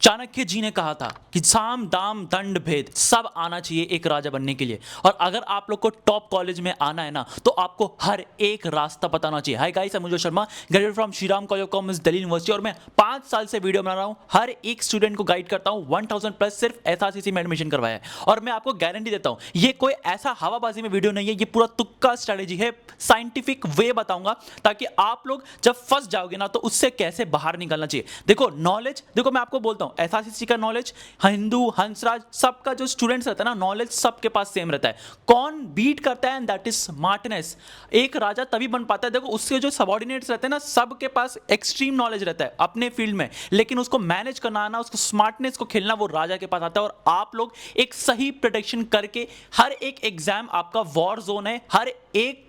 चाणक्य जी ने कहा था कि साम दाम दंड भेद सब आना चाहिए एक राजा बनने के लिए। और अगर आप लोग को टॉप कॉलेज में आना है ना, तो आपको हर एक रास्ता बताना चाहिए। हाय गाइस, मुझे Sharma, graduate from Shriram college of commerce Delhi university, और मैं 5 साल से वीडियो बना रहा हूँ। हर एक स्टूडेंट को गाइड करता हूँ। 1000 प्लस सिर्फ एसआरसीसी में एडमिशन करवाया है। और मैं आपको गारंटी देता हूँ, ये कोई ऐसा हवाबाजी में वीडियो नहीं है, ये पूरा तुक्का स्ट्रेटेजी है। साइंटिफिक वे बताऊंगा ताकि आप लोग जब फंस जाओगे ना, तो उससे कैसे बाहर निकलना चाहिए। देखो नॉलेज, देखो मैं आपको बोलता हूँ, एसआरसीसी का नॉलेज, हिंदू, हंसराज, सबका जो स्टूडेंट्स रहता है ना, नॉलेज सबके पास सेम रहता है। कौन बीट करता है, एंड दैट इज स्मार्टनेस। एक राजा तभी बन पाता है, देखो उसके जो सबऑर्डिनेट्स रहते हैं ना, सबके पास एक्सट्रीम नॉलेज रहता है अपने फील्ड में, लेकिन उसको मैनेज करना आना, उसको स्मार्टनेस को खेलना, वो राजा के पास आता है। और आप लोग एक सही प्रोटेक्शन करके, हर एक एग्जाम आपका वॉर जोन है, हर एक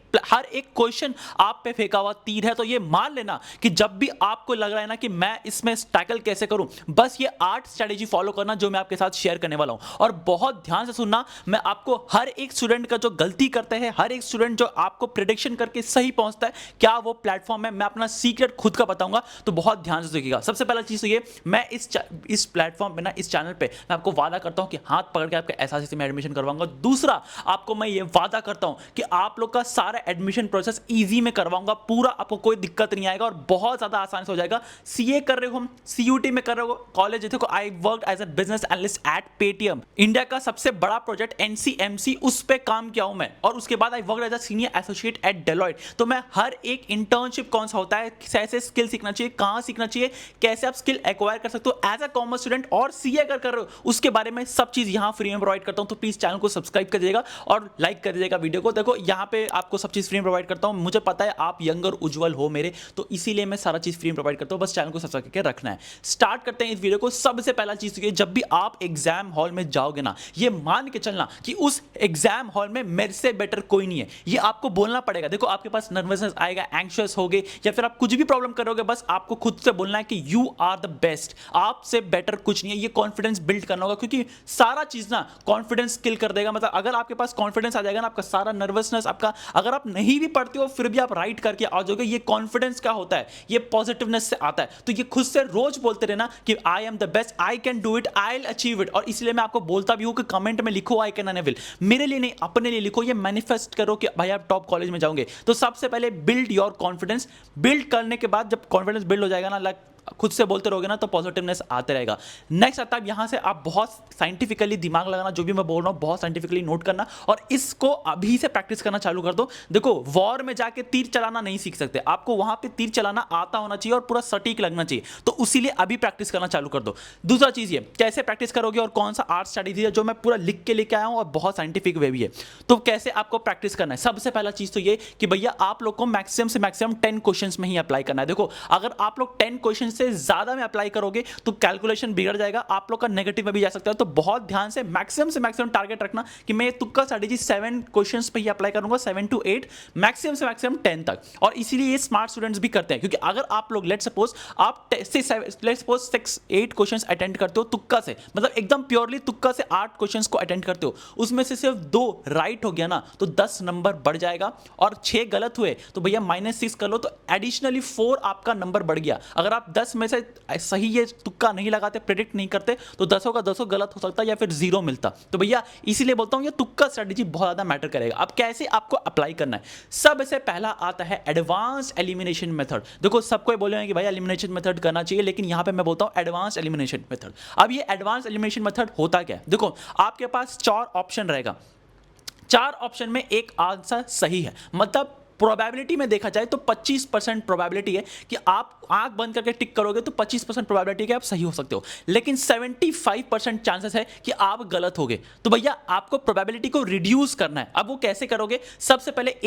क्वेश्चन आप पे फेंका हुआ तीर है। तो ये मान लेना कि जब भी आपको लग रहा है ना कि मैं इसमें टैकल कैसे करूं, बस ये 8 स्ट्रेटेजी फॉलो करना जो मैं आपके साथ शेयर करने वाला हूं। और बहुत ध्यान से सुनना, मैं आपको हर एक स्टूडेंट का जो गलती करते हैं, हर एक स्टूडेंट जो आपको प्रिडिक्शन करके सही पहुंचता है, क्या वो प्लेटफॉर्म है, मैं अपना सीक्रेट खुद का बताऊंगा। तो बहुत ध्यान से देखिएगा। सबसे पहला चीज तो ये, मैं इस प्लेटफॉर्म पे ना, इस चैनल पे मैं आपको वादा करता हूं कि हाथ पकड़ के आपके एसआरसीसी में एडमिशन करवाऊंगा। दूसरा, आपको मैं ये वादा करता हूं कि आप लोग का सारा एडमिशन प्रोसेस इजी में करवाऊंगा पूरा, आपको कोई दिक्कत नहीं आएगा और बहुत ज्यादा आसान से हो जाएगा। सीए कर रहे हो, हम सीयूटी में कर रहे हो, कॉलेज देखो, I work as a business analyst at Paytm, India का सबसे बड़ा प्रोजेक्ट एनसीएमसी, उस पे काम किया हूं मैं। और उसके बाद I work as a senior associate at Deloitte. तो मैं हर एक इंटर्नशिप कौन सा होता है, कैसे स्किल सीखना चाहिए, कहां सीखना चाहिए, कैसे आप स्किल एक्वायर कर सकते हो एज अ कॉमर्स स्टूडेंट, और सीए अगर कर रहे हो उसके बारे में सब चीज यहां फ्री में प्रोवाइड करता हूं। तो प्लीज चैनल को सब्सक्राइब कर दीजिएगा और लाइक कर दीजिएगा वीडियो को। देखो यहां पे आपको सब चीज फ्री में प्रोवाइड करता हूं। मुझे पता है आप यंग और उज्जवल हो मेरे, तो इसीलिए मैं सारा चीज फ्री में प्रोवाइड करता हूं। बस चैनल को सब्सक्राइब करके रखना है। स्टार्ट करते हैं इस वीडियो को। सबसे पहला चीज ये, जब भी आप एग्जाम हॉल में जाओगे ना, ये मान के चलना कि उस एग्जाम हॉल में मेरे से बेटर कोई नहीं है। ये आपको बोलना पड़ेगा। देखो आपके पास नर्वसनेस आएगा, एंग्शियस होगे, या फिर आप कुछ भी प्रॉब्लम करोगे, बस आपको खुद से बोलना है कि यू आर द बेस्ट, आपसे बेटर कुछ नहीं है। ये कॉन्फिडेंस बिल्ड करना होगा, क्योंकि सारा चीज ना कॉन्फिडेंस किल कर देगा। मतलब अगर आपके पास कॉन्फिडेंस आ जाएगा ना, आपका सारा नर्वसनेस, आपका, अगर आप नहीं भी पढ़ते हो फिर भी आप राइट करके आ जाओगे। ये कॉन्फिडेंस क्या होता है, ये पॉजिटिवनेस से आता है। तो ये खुद से रोज बोलते रहना कि I am the best, I can do it, I will achieve it. और इसलिए मैं आपको बोलता भी हूं कि कमेंट में लिखो I can and I will. मेरे लिए नहीं, अपने लिए लिखो। ये मैनिफेस्ट करो कि भाई आप टॉप कॉलेज में जाओगे। तो सबसे पहले बिल्ड योर कॉन्फिडेंस। बिल्ड करने के बाद जब कॉन्फिडेंस बिल्ड हो जाएगा ना, खुद से बोलते रहोगे ना, तो पॉजिटिवनेस आते रहेगा। नेक्स्ट आता है, यहां से आप बहुत साइंटिफिकली दिमाग लगाना, जो भी मैं बोल रहा हूं बहुत साइंटिफिकली नोट करना, और इसको अभी से प्रैक्टिस करना चालू कर दो। देखो वॉर में जाके तीर चलाना नहीं सीख सकते, आपको वहां पे तीर चलाना आता होना चाहिए और पूरा सटीक लगना चाहिए। तो उसीलिए अभी प्रैक्टिस करना चालू कर दो। दूसरा चीज ये, कैसे प्रैक्टिस करोगे और कौन सा आर्ट स्ट्रेटेजी है, जो मैं पूरा लिख के लेके आया हूं और बहुत साइंटिफिक वे भी है। तो कैसे आपको प्रैक्टिस करना है, सबसे पहला चीज तो ये कि भैया आप लोग को मैक्सिमम से मैक्सिमम 10 क्वेश्चंस में ही अप्लाई करना है। देखो अगर आप लोग 10 क्वेश्चन से ज्यादा में अप्लाई करोगे तो कैलकुलेशन बिगड़ जाएगा, आप लोग का नेगेटिव में भी जा सकता है। तो बहुत ध्यान से मैक्सिमम टारगेट रखना कि मैं तुक्का स्ट्रेटेजी 7 क्वेश्चंस पे ही अप्लाई करूंगा, 7 to 8, मैक्सिमम से मैक्सिमम 10 तक। और इसीलिए ये स्मार्ट स्टूडेंट्स भी करते हैं, क्योंकि अगर आप लोग लेट्स सपोज आप 6-8 क्वेश्चंस अटेंड करते हो तुक्का से, मतलब एकदम प्योरली तुक्का से 8 क्वेश्चंस को अटेंड करते हो, उसमें से सिर्फ 2 राइट हो गया ना, तो 10 नंबर बढ़ जाएगा। और 6 गलत हुए तो भैया -6 कर लो, तो एडिशनली 4 आपका नंबर बढ़ गया। अगर आप 10 में से सही ये तुक्का नहीं लगाते, प्रेडिक्ट नहीं करते, तो 10 का 10 गलत हो सकता है या फिर 0 मिलता। तो भैया इसीलिए बोलता हूं ये तुक्का स्ट्रेटेजी बहुत ज्यादा मैटर करेगा। अब कैसे आपको अप्लाई करना है, सबसे पहला आता है एडवांस्ड एलिमिनेशन मेथड। देखो सबको बोलेंगे कि भाई एलिमिनेशन मेथड करना चाहिए, लेकिन यहां पे मैं बोलता हूं एडवांस्ड एलिमिनेशन मेथड। अब ये एडवांस्ड एलिमिनेशन मेथड होता क्या है, देखो आपके पास 4 ऑप्शन रहेगा, 4 ऑप्शन में एक आंसर सही है। मतलब प्रोबेबिलिटी में देखा जाए तो 25% प्रोबेबिलिटी है कि आप आंख बंद करके टिक करोगे तो 25% प्रोबेबिलिटी है कि आप सही हो सकते हो, लेकिन 75% चांसेस है कि आप गलत होगे। तो भैया आपको प्रोबेबिलिटी को रिड्यूस करना है। अब वो कैसे करोगे, सबसे पहले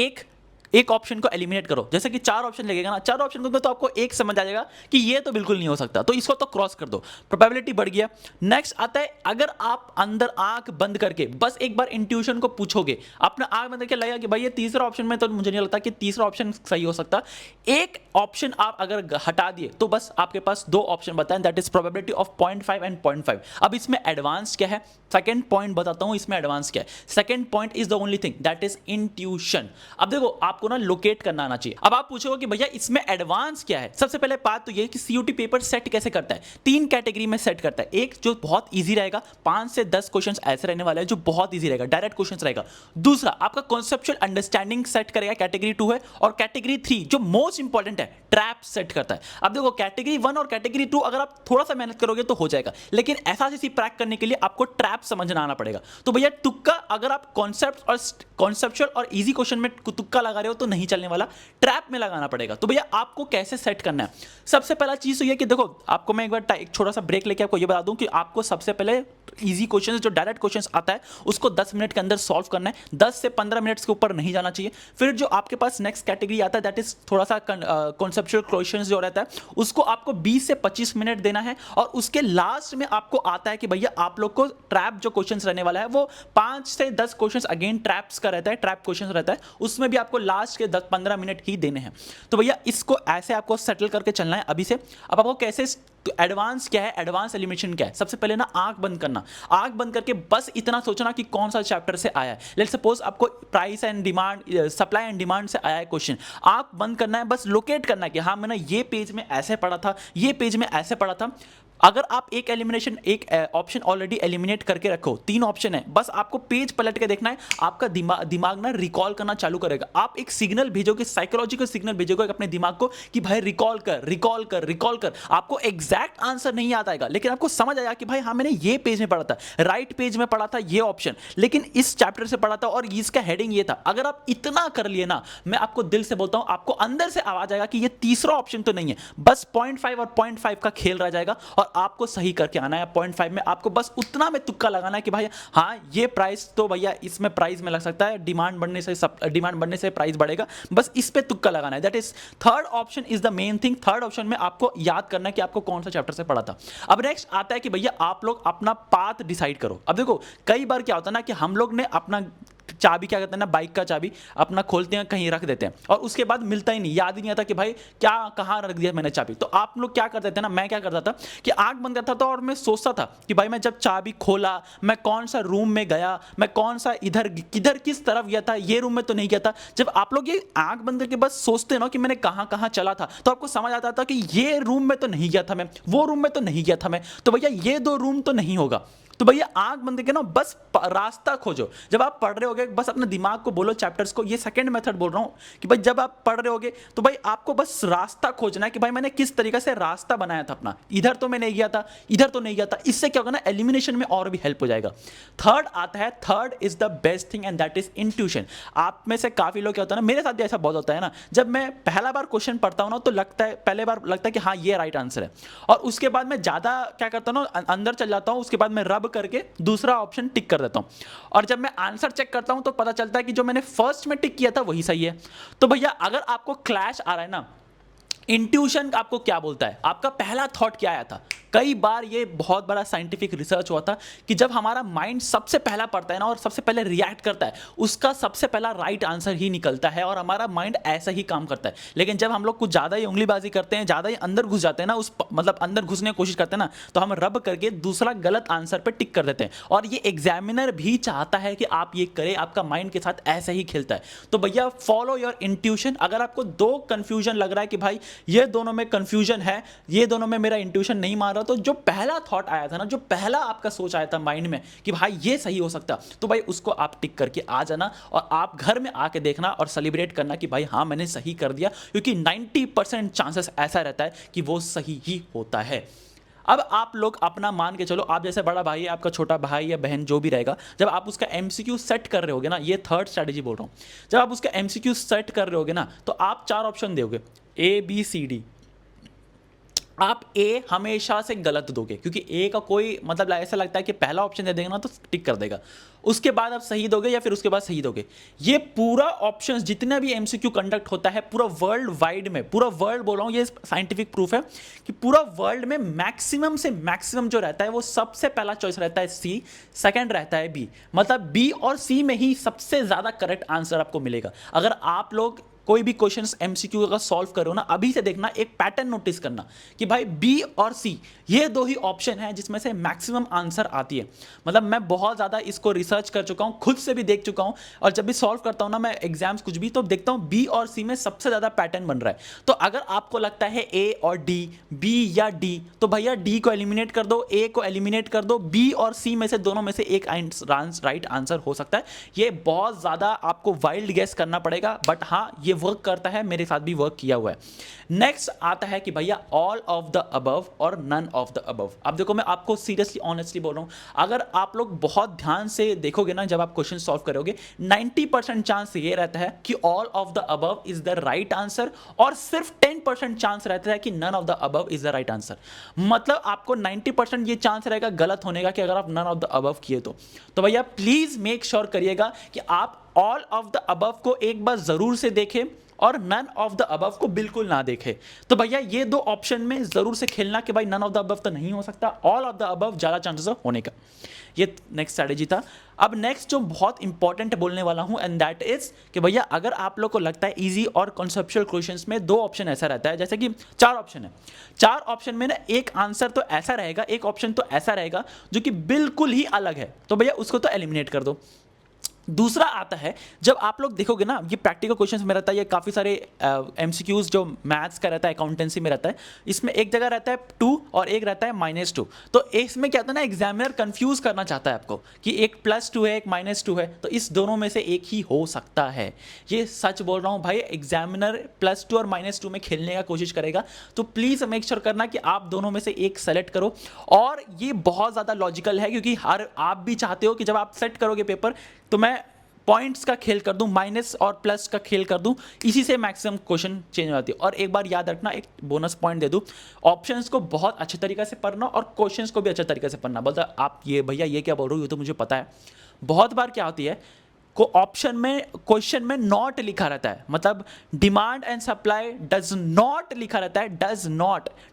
एक ऑप्शन को एलिमिनेट करो। जैसे कि 4 ऑप्शन लगेगा ना, 4 ऑप्शन को तो आपको एक समझ आ जाएगा कि ये तो बिल्कुल नहीं हो सकता, तो इसको तो क्रॉस कर दो, प्रोबेबिलिटी बढ़ गया। नेक्स्ट आता है, अगर आप अंदर आंख बंद करके बस एक बार इंट्यूशन को पूछोगे, अपना आंख बंद करके लगेगा कि भाई ये तीसरा ऑप्शन में तो मुझे नहीं लगता कि तीसरा ऑप्शन सही हो सकता, एक ऑप्शन आप अगर हटा दिए तो बस आपके पास 2 ऑप्शन बताएं, that is probability of 0.5 and 0.5। अब इसमें एडवांस क्या है, सेकंड पॉइंट बताता हूं इसमें एडवांस क्या है। Second point is the only thing that is intuition. अब देखो आप आपको ना लोकेट करना आना चाहिए। अब आप पूछोगे कि भैया इसमें एडवांस क्या है। सबसे पहले बात तो ये कि सीयूटी पेपर सेट कैसे करता है, 3 कैटेगरी में सेट करता है। एक जो बहुत ईजी रहेगा, 5 से 10 क्वेश्चन ऐसे रहने वाले हैं जो बहुत ईजी रहेगा, डायरेक्ट क्वेश्चन रहेगा। दूसरा आपका कॉन्सेप्चुअल अंडरस्टैंडिंग सेट करेगा, कैटेगरी 2 है। और कैटेगरी 3 जो मोस्ट इंपॉर्टेंट है, ट्रैप सेट करता है। अब देखो कैटेगरी 1 और कैटेगरी 2 अगर आप थोड़ा सा मेहनत करोगे तो हो जाएगा, लेकिन एसआरसीसी क्रैक करने के लिए आपको ट्रैप समझना आना पड़ेगा। तो भैया तुक्का, अगर आप कॉन्सेप्चुअल और इजी क्वेश्चन में तुक्का लगा रहे हो तो नहीं चलने वाला, ट्रैप में लगाना पड़ेगा। तो भैया आपको कैसे सेट करना है, सबसे पहला चीज तो ये कि देखो आपको मैं एक बार एक छोटा सा ब्रेक लेके आपको ये बता दूं कि आपको सबसे पहले इजी क्वेश्चन जो डायरेक्ट क्वेश्चन आता है उसको 10 मिनट के अंदर सॉल्व करना है, 10 से 15 मिनट्स के ऊपर नहीं जाना चाहिए। फिर जो आपके पास नेक्स्ट कैटेगरी आता है दैट इज थोड़ा सा कॉन्सेप्चुअल क्वेश्चंस जो रहता है उसको आपको 20 से 25 मिनट देना है। और उसके लास्ट में आपको आता है कि भैया आप लोग को ट्रैप जो क्वेश्चंस रहने वाला है वो 5 से 10 क्वेश्चंस अगेन ट्रैप्स का रहता है, ट्रैप क्वेश्चन रहता है, उसमें भी आपको लास्ट के 10-15 मिनट ही देने हैं। तो भैया इसको ऐसे आपको सेटल करके चलना है अभी से। अब आपको कैसे, तो एडवांस क्या है, एडवांस एलिमिनेशन क्या है, सबसे पहले ना आंख बंद करना, आंख बंद करके बस इतना सोचना कि कौन सा चैप्टर से आया है। लेट्स सपोज आपको price and demand, supply and demand से आया है क्वेश्चन, आंख बंद करना है, बस लोकेट करना है कि हाँ मैंने ये पेज में ऐसे पढ़ा था, ये पेज में ऐसे पढ़ा था। अगर आप एक ऑप्शन ऑलरेडी एलिमिनेट करके रखो, 3 ऑप्शन है, बस आपको पेज पलट के देखना है, आपका दिमाग ना रिकॉल करना चालू करेगा। आप एक सिग्नल भेजोगे, साइकोलॉजिकल सिग्नल भेजोगे अपने दिमाग को कि भाई रिकॉल कर, रिकॉल कर, रिकॉल कर। आपको एग्जैक्ट आंसर नहीं याद आएगा, लेकिन आपको समझ आएगा कि भाई हाँ मैंने ये पेज में पढ़ा था, राइट पेज में पढ़ा था ये ऑप्शन, लेकिन इस चैप्टर से पढ़ा था और इसका हेडिंग ये था। अगर आप इतना कर लिए ना, मैं आपको दिल से बोलता हूं, आपको अंदर से आवाज आएगा कि ये तीसरा ऑप्शन तो नहीं है, बस 0.5 और 0.5 का खेल रह जाएगा और आपको सही करके आना है। 0.5 में आपको बस उतना में तुक्का लगाना है कि भाई हाँ ये प्राइस तो भैया इसमें प्राइस में लग सकता है, डिमांड बढ़ने से प्राइस बढ़ेगा, बस इस पे तुक्का लगाना है। That is third option is the main thing. Third option में आपको याद करना है कि आपको कौन सा चैप्टर से पढ़ा था। अब नेक्स्ट आता है कि भैया आप लोग अपना पाथ डिसाइड करो। अब देखो कई बार क्या होता है ना कि हम लोग ने अपना चाबी, क्या कहते हैं ना, बाइक का चाबी अपना खोलते हैं कहीं रख देते हैं और उसके बाद मिलता ही नहीं, याद ही नहीं आता कि भाई क्या कहाँ रख दिया मैंने चाबी। तो आप लोग क्या करते थे ना, मैं क्या करता था कि आंख बंद करता था और मैं सोचता था कि भाई मैं जब चाबी खोला, मैं कौन सा रूम में गया, मैं कौन सा इधर किधर किस तरफ गया था, ये रूम में तो नहीं गया था। जब आप लोग ये आंख बंद करके बस सोचते ना कि मैंने कहाँ कहाँ चला था, तो आपको समझ आता था कि ये रूम में तो नहीं गया था मैं, वो रूम में तो नहीं गया था मैं, तो भैया ये 2 रूम तो नहीं होगा। तो भैया आंख बंद करके ना बस रास्ता खोजो। जब आप पढ़ रहे होगे बस अपने दिमाग को बोलो चैप्टर्स को, ये सेकंड मेथड बोल रहा हूं कि भाई जब आप पढ़ रहे होगे तो भाई आपको बस रास्ता खोजना है कि भाई मैंने किस तरीके से रास्ता बनाया था अपना, इधर तो मैं नहीं गया था, इधर तो नहीं गया था। इससे क्या होगा ना, एलिमिनेशन में और भी हेल्प हो जाएगा। थर्ड आता है, third is the best thing and that is intuition. आप में से काफी लोग क्या होता है ना, मेरे साथ भी ऐसा बहुत होता है ना, जब मैं पहला बार क्वेश्चन पढ़ता हूं ना तो लगता है, पहले बार लगता है कि हाँ ये राइट आंसर है, और उसके बाद मैं ज्यादा क्या करता हूं ना, अंदर चल जाता हूं, उसके बाद मैं रब करके दूसरा ऑप्शन टिक कर देता हूं, और जब मैं आंसर चेक करता हूं तो पता चलता है कि जो मैंने फर्स्ट में टिक किया था वही सही है। तो भैया अगर आपको क्लैश आ रहा है ना, इंट्यूशन आपको क्या बोलता है, आपका पहला थॉट क्या आया था। कई बार ये बहुत बड़ा साइंटिफिक रिसर्च हुआ था कि जब हमारा माइंड सबसे पहला पढ़ता है ना और सबसे पहले रिएक्ट करता है, उसका सबसे पहला राइट आंसर ही निकलता है और हमारा माइंड ऐसा ही काम करता है। लेकिन जब हम लोग कुछ ज़्यादा ही उंगलीबाजी करते हैं, ज़्यादा ही अंदर घुस जाते हैं ना, उस मतलब अंदर घुसने की कोशिश करते हैं ना, तो हम रब करके दूसरा गलत आंसर पर टिक कर देते हैं। और ये एग्जामिनर भी चाहता है कि आप ये करें, आपका माइंड के साथ ऐसे ही खेलता है। तो भैया फॉलो योर इंट्यूशन। अगर आपको 2 कंफ्यूजन लग रहा है कि भाई ये दोनों में कंफ्यूजन है, ये दोनों में मेरा इंट्यूशन नहीं मार रहा, तो जो पहला थॉट आया था ना, जो पहला आपका सोच आया था माइंड में कि भाई ये सही हो सकता, तो भाई उसको आप टिक करके आ जाना और आप घर में आके देखना और सेलिब्रेट करना कि भाई हाँ मैंने सही कर दिया, क्योंकि 90% चांसेस ऐसा रहता है कि वो सही ही होता है। अब आप लोग अपना मान के चलो, आप जैसे बड़ा भाई है, आपका छोटा भाई या बहन जो भी रहेगा, जब आप उसका एमसीक्यू सेट कर रहे होगे ना, ये थर्ड स्ट्रैटेजी बोल रहा हूं, जब आप उसका एमसीक्यू सेट कर रहे होगे ना, तो आप 4 ऑप्शन दोगे, ABCD। आप ए हमेशा से गलत दोगे, क्योंकि ए का कोई मतलब ऐसा लगता है कि पहला ऑप्शन दे देगा ना तो टिक कर देगा, उसके बाद आप सही दोगे या फिर उसके बाद सही दोगे। ये पूरा ऑप्शंस जितना भी एमसीक्यू कंडक्ट होता है पूरा वर्ल्ड वाइड में, पूरा वर्ल्ड बोल रहा हूँ, ये साइंटिफिक प्रूफ है कि पूरा वर्ल्ड में मैक्सिमम से मैक्सिमम जो रहता है वो सबसे पहला चॉइस रहता है सी, सेकंड रहता है बी। मतलब बी और सी में ही सबसे ज्यादा करेक्ट आंसर आपको मिलेगा। अगर आप लोग कोई भी क्वेश्चंस एमसीक्यू अगर सॉल्व करो ना, अभी से देखना, एक पैटर्न नोटिस करना कि भाई बी और सी ये दो ही ऑप्शन है जिसमें से मैक्सिमम आंसर आती है। मतलब मैं बहुत ज़्यादा इसको रिसर्च कर चुका हूँ, खुद से भी देख चुका हूँ, और जब भी सॉल्व करता हूँ ना मैं एग्जाम्स कुछ भी, तो देखता हूँ बी और सी में सबसे ज़्यादा पैटर्न बन रहा है। तो अगर आपको लगता है ए और डी, बी या डी, तो भैया डी को एलिमिनेट कर दो, ए को एलिमिनेट कर दो, बी और सी में से दोनों में से एक राइट आंसर हो सकता है। ये बहुत ज़्यादा आपको वाइल्ड गेस करना पड़ेगा, बट हाँ ये वर्क करता है, मेरे साथ भी वर्क किया हुआ है। नेक्स्ट आता है कि भैया ऑल ऑफ द अबव और नन ऑफ द अबव। अब देखो मैं आपको सीरियसली ऑनेस्टली बोल रहा हूँ, अगर आप लोग बहुत ध्यान से देखोगे ना जब आप क्वेश्चन सॉल्व करोगे, 90% चांस ये रहता है कि all of the above is the right answer, और सिर्फ 10% चांस रहता है कि none of the above is the right answer. मतलब आपको 90% ये चांस रहेगा गलत होने का कि अगर आप नन ऑफ द अबव किए तो भैया प्लीज मेक श्योर करिएगा कि आप ऑल ऑफ द अबव को एक बार जरूर से देखें और नन ऑफ द अबव को बिल्कुल ना देखें। तो भैया ये दो ऑप्शन में जरूर से खेलना कि भाई नन ऑफ द अबव तो नहीं हो सकता, ऑल ऑफ द अबव ज्यादा चांसेस होने का। ये नेक्स्ट स्ट्रेटेजी था। अब नेक्स्ट जो बहुत इंपॉर्टेंट बोलने वाला हूं एंड दैट इज कि भैया अगर आप लोग को लगता है इजी और कॉन्सेप्चुअल क्वेश्चंस में दो ऑप्शन ऐसा रहता है, जैसे कि चार ऑप्शन है, चार ऑप्शन में ना एक आंसर तो ऐसा रहेगा, एक ऑप्शन तो ऐसा रहेगा जो कि बिल्कुल ही अलग है, तो भैया उसको तो एलिमिनेट कर दो। दूसरा आता है जब आप लोग देखोगे ना, ये प्रैक्टिकल क्वेश्चंस में रहता है, ये काफ़ी सारे एमसीक्यूज जो मैथ्स का रहता है, अकाउंटेंसी में रहता है, इसमें एक जगह रहता है 2 और एक रहता है -2। तो इसमें क्या होता है ना, एग्जामिनर कंफ्यूज करना चाहता है आपको कि एक +2 है एक -2 है, तो इस दोनों में से एक ही हो सकता है। ये सच बोल रहा हूँ भाई, एग्जामिनर +2 और -2 में खेलने का कोशिश करेगा, तो प्लीज़ मेक श्योर करना कि आप दोनों में से एक सेलेक्ट करो। और ये बहुत ज़्यादा लॉजिकल है, क्योंकि हर आप भी चाहते हो कि जब आप सेट करोगे पेपर तो मैं पॉइंट्स का खेल कर दूं, माइनस और प्लस का खेल कर दूं, इसी से मैक्सिमम क्वेश्चन चेंज हो जाती है। और एक बार याद रखना, एक बोनस पॉइंट दे दूं, ऑप्शंस को बहुत अच्छे तरीके से पढ़ना और क्वेश्चंस को भी अच्छे तरीके से पढ़ना। बोलता आप ये भैया ये क्या बोल रहे हो, ये तो मुझे पता है। बहुत बार क्या होती है, को ऑप्शन में क्वेश्चन में नॉट लिखा रहता है, मतलब demand and supply does not लिखा रहता है,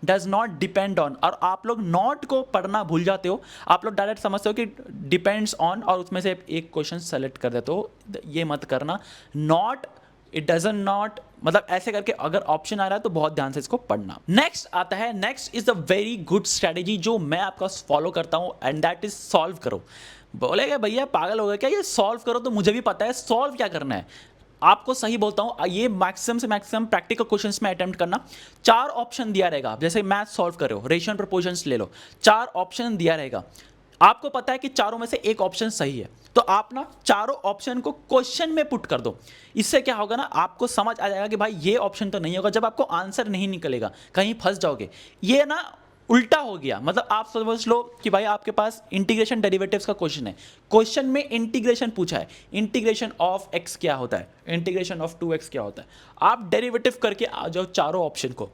डज नॉट डिपेंड ऑन, और आप लोग नॉट को पढ़ना भूल जाते हो, आप लोग डायरेक्ट समझते हो कि डिपेंड्स ऑन और उसमें से एक क्वेश्चन सेलेक्ट कर देते हो। ये मत करना, नॉट इट डजंट नॉट, मतलब ऐसे करके अगर ऑप्शन आ रहा है तो बहुत ध्यान से इसको पढ़ना। नेक्स्ट आता है, next is a very good strategy जो मैं आपका फॉलो करता हूं एंड दैट इज सॉल्व करो। बोलेगा भैया पागल हो गया क्या, ये सॉल्व करो तो मुझे भी पता है, सॉल्व क्या करना है। आपको सही बोलता हूं, ये मैक्सिमम से मैक्सिमम प्रैक्टिकल क्वेश्चंस में अटेम्प्ट करना। 4 ऑप्शन दिया रहेगा, जैसे मैथ सॉल्व कर रहे हो, रेशियो एंड प्रोपोर्शंस ले लो, 4 ऑप्शन दिया रहेगा, आपको पता है कि चारों में से एक ऑप्शन सही है, तो आप ना चारों ऑप्शन को क्वेश्चन में पुट कर दो। इससे क्या होगा ना, आपको समझ आ जाएगा कि भाई ये ऑप्शन तो नहीं होगा, जब आपको आंसर नहीं निकलेगा कहीं फंस जाओगे। ये ना उल्टा हो गया, मतलब आप समझ लो कि भाई आपके पास इंटीग्रेशन डेरिवेटिव्स का क्वेश्चन है, क्वेश्चन में इंटीग्रेशन पूछा है, इंटीग्रेशन ऑफ x क्या होता है, इंटीग्रेशन ऑफ 2x क्या होता है, आप डेरिवेटिव करके आ जाओ चारों ऑप्शन को।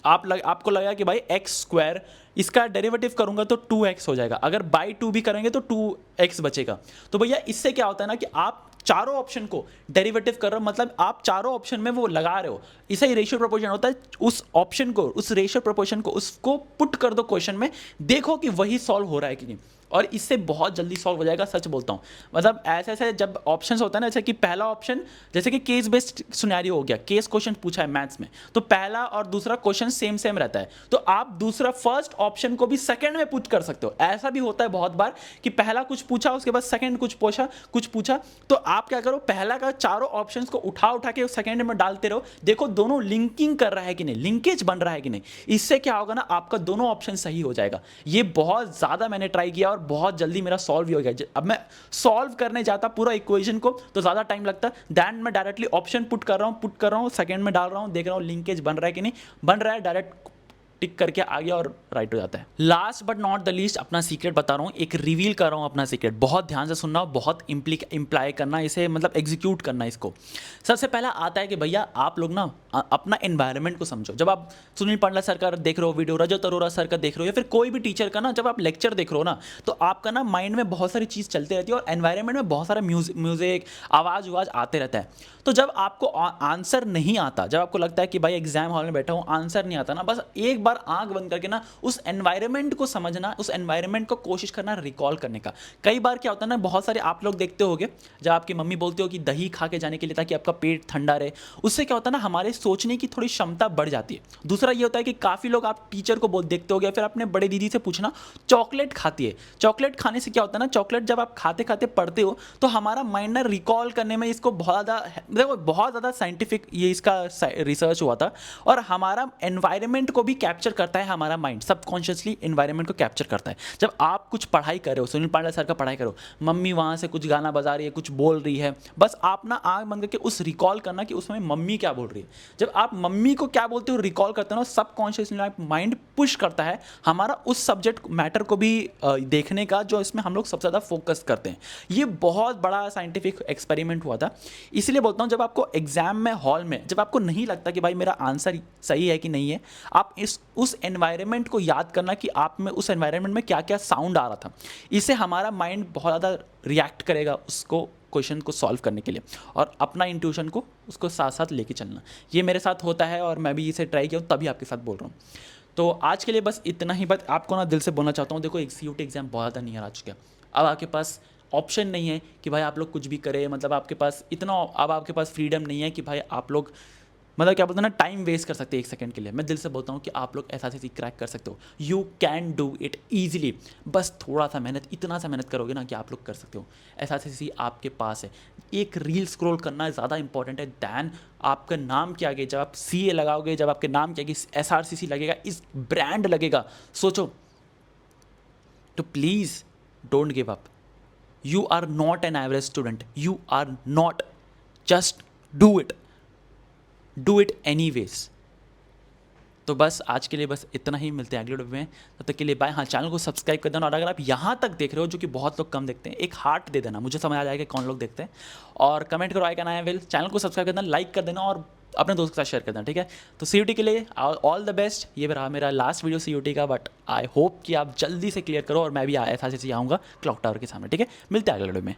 आपको लगा कि भाई x² इसका डेरिवेटिव करूंगा तो 2x हो जाएगा, अगर बाई 2 भी करेंगे तो 2x बचेगा। तो भैया इससे क्या होता है ना कि आप चारों ऑप्शन को डेरिवेटिव कर रहे हो, मतलब आप चारों ऑप्शन में वो लगा रहे हो। इसे ही रेशियो प्रोपोर्शन होता है, उस ऑप्शन को, उस रेशियो प्रोपोर्शन को, उसको पुट कर दो क्वेश्चन में, देखो कि वही सॉल्व हो रहा है कि नहीं, और इससे बहुत जल्दी सॉल्व हो जाएगा, सच बोलता हूँ। मतलब ऐसे ऐसे जब ऑप्शंस होता है ना, जैसे कि पहला ऑप्शन, जैसे कि केस बेस्ड सिनेरियो हो गया, केस क्वेश्चन पूछा है मैथ्स में, तो पहला और दूसरा क्वेश्चन सेम रहता है, तो आप दूसरा फर्स्ट ऑप्शन को भी सेकंड में पुट कर सकते हो। ऐसा भी होता है बहुत बार कि पहला कुछ पूछा, उसके बाद सेकंड कुछ पूछा, तो आप क्या करो, पहला का चारों ऑप्शंस को उठा के सेकंड में डालते रहो, देखो दोनों लिंकिंग कर रहा है कि नहीं, लिंकेज बन रहा है कि नहीं। इससे क्या होगा ना, आपका दोनों ऑप्शन सही हो जाएगा। ये बहुत ज़्यादा मैंने ट्राई किया और बहुत जल्दी मेरा सॉल्व भी हो गया। अब मैं सॉल्व करने जाता पूरा इक्वेशन को तो ज़्यादा टाइम लगता, दैन मैं डायरेक्टली ऑप्शन पुट कर रहा हूँ, सेकंड में डाल रहा हूँ, देख रहा हूँ लिंकेज बन रहा है कि नहीं, बन रहा है, डायरेक्ट टिक करके आ गया और राइट हो जाता है। Last but not the least अपना सीक्रेट बता रहा हूँ, एक रिवील कर रहा हूँ अपना सीक्रेट, बहुत ध्यान से सुनना, बहुत इंप्लाई करना, इसे मतलब एग्जीक्यूट करना इसको। सबसे पहला आता है कि भैया आप लोग ना अपना एनवायरनमेंट को समझो। जब आप सुनील पांडा सर का देख रहे हो वीडियो, रजत अरोरा सर का देख रहे हो, या फिर कोई भी टीचर का ना जब आप लेक्चर देख रहे हो ना, तो आपका ना माइंड में बहुत सारी चीज़ चलती रहती है और एनवायरनमेंट में बहुत सारा म्यूजिक आवाज़ आते रहता है। तो जब आपको आंसर नहीं आता, जब आपको लगता है कि भाई एग्जाम हॉल में बैठा हूँ आंसर नहीं आता ना, बस एक बार बार आंख बंद करके ना उस एनवायरनमेंट को समझना, उस एनवायरनमेंट को कोशिश करना रिकॉल करने का। कई बार क्या होता है ना, बहुत सारे आप लोग देखते होगे जब आपकी मम्मी बोलती हो कि दही खा के जाने के लिए ताकि आपका पेट ठंडा रहे, उससे क्या होता है ना, हमारे सोचने की थोड़ी क्षमता बढ़ जाती है। दूसरा ये होता है कि काफ़ी लोग आप टीचर को बोल देखते होगे, फिर अपने बड़े दीदी से पूछना, चॉकलेट खाती है। चॉकलेट खाने से क्या होता है ना, चॉकलेट जब आप खाते खाते पढ़ते हो तो हमारा माइंड ना रिकॉल करने में इसको बहुत ज़्यादा, देखो बहुत ज़्यादा साइंटिफिक ये इसका रिसर्च हुआ था, और हमारा एनवायरनमेंट को भी कैप्चर करता है हमारा माइंड, सबकॉन्शियसली एनवायरनमेंट को कैप्चर करता है। जब आप कुछ पढ़ाई कर रहे हो, सुनील पांडे सर का पढ़ाई करो, मम्मी वहाँ से कुछ गाना बजा रही है, कुछ बोल रही है, बस आप ना आँख बंद करके उस रिकॉल करना कि उसमें मम्मी क्या बोल रही है। जब आप मम्मी को क्या बोलते हो रिकॉल करते हो ना, सबकॉन्शियसली माइंड पुश करता है हमारा उस सब्जेक्ट मैटर को भी देखने का, जो इसमें हम लोग सबसे ज़्यादा फोकस करते हैं। ये बहुत बड़ा साइंटिफिक एक्सपेरिमेंट हुआ था। इसलिए बोलता हूँ, जब आपको एग्जाम में हॉल में जब आपको नहीं लगता कि भाई मेरा आंसर सही है कि नहीं है, आप उस एनवायरनमेंट को याद करना कि आप में उस एनवायरनमेंट में क्या क्या साउंड आ रहा था। इससे हमारा माइंड बहुत ज़्यादा रिएक्ट करेगा उसको क्वेश्चन को सॉल्व करने के लिए, और अपना इंट्यूशन को उसको साथ साथ लेके चलना। ये मेरे साथ होता है और मैं भी इसे ट्राई किया हूँ, तभी आपके साथ बोल रहा हूँ। तो आज के लिए बस इतना ही। बात आपको ना दिल से बोलना चाहता हूँ, देखो एक CUT एग्ज़ाम बहुत ज़्यादा नियर आ चुका है। अब आपके पास ऑप्शन नहीं है कि भाई आप लोग कुछ भी करें, मतलब आपके पास इतना, अब आपके पास फ्रीडम नहीं है कि भाई आप लोग मतलब क्या बोलते हैं ना, टाइम वेस्ट कर सकते हैं एक सेकंड के लिए। मैं दिल से बोलता हूँ कि आप लोग SRCC क्रैक कर सकते हो। You can do it easily. बस थोड़ा सा मेहनत, इतना सा मेहनत करोगे ना कि आप लोग कर सकते हो। SRCC आपके पास है। एक रील स्क्रॉल करना ज़्यादा इंपॉर्टेंट है दैन आपका नाम के आगे जब आप CA लगाओगे, जब आपके नाम के आगे SRCC लगेगा, इस ब्रांड लगेगा, सोचो। तो please don't give up. You are not an average student, you are not, just do it, do it anyways. तो बस आज के लिए बस इतना ही, मिलते हैं अगले वीडियो में, तब तक के लिए बाय। हाँ, चैनल को सब्सक्राइब कर देना, और अगर आप यहाँ तक देख रहे हो, जो कि बहुत लोग कम देखते हैं, एक हार्ट दे देना, मुझे समझ आ जाएगा कौन लोग देखते हैं, और कमेंट करो I can I will. Channel को सब्सक्राइब कर देना, लाइक कर देना, और अपने दोस्त के साथ शेयर कर देना, ठीक है। तो CUT के लिए ऑल द बेस्ट। ये रहा मेरा लास्ट वीडियो CUT का, बट आई होप कि आप जल्दी से क्लियर करो, और मैं भी SRCC आऊँगा क्लॉक टावर के सामने, ठीक है। मिलते हैं अगले वीडियो में।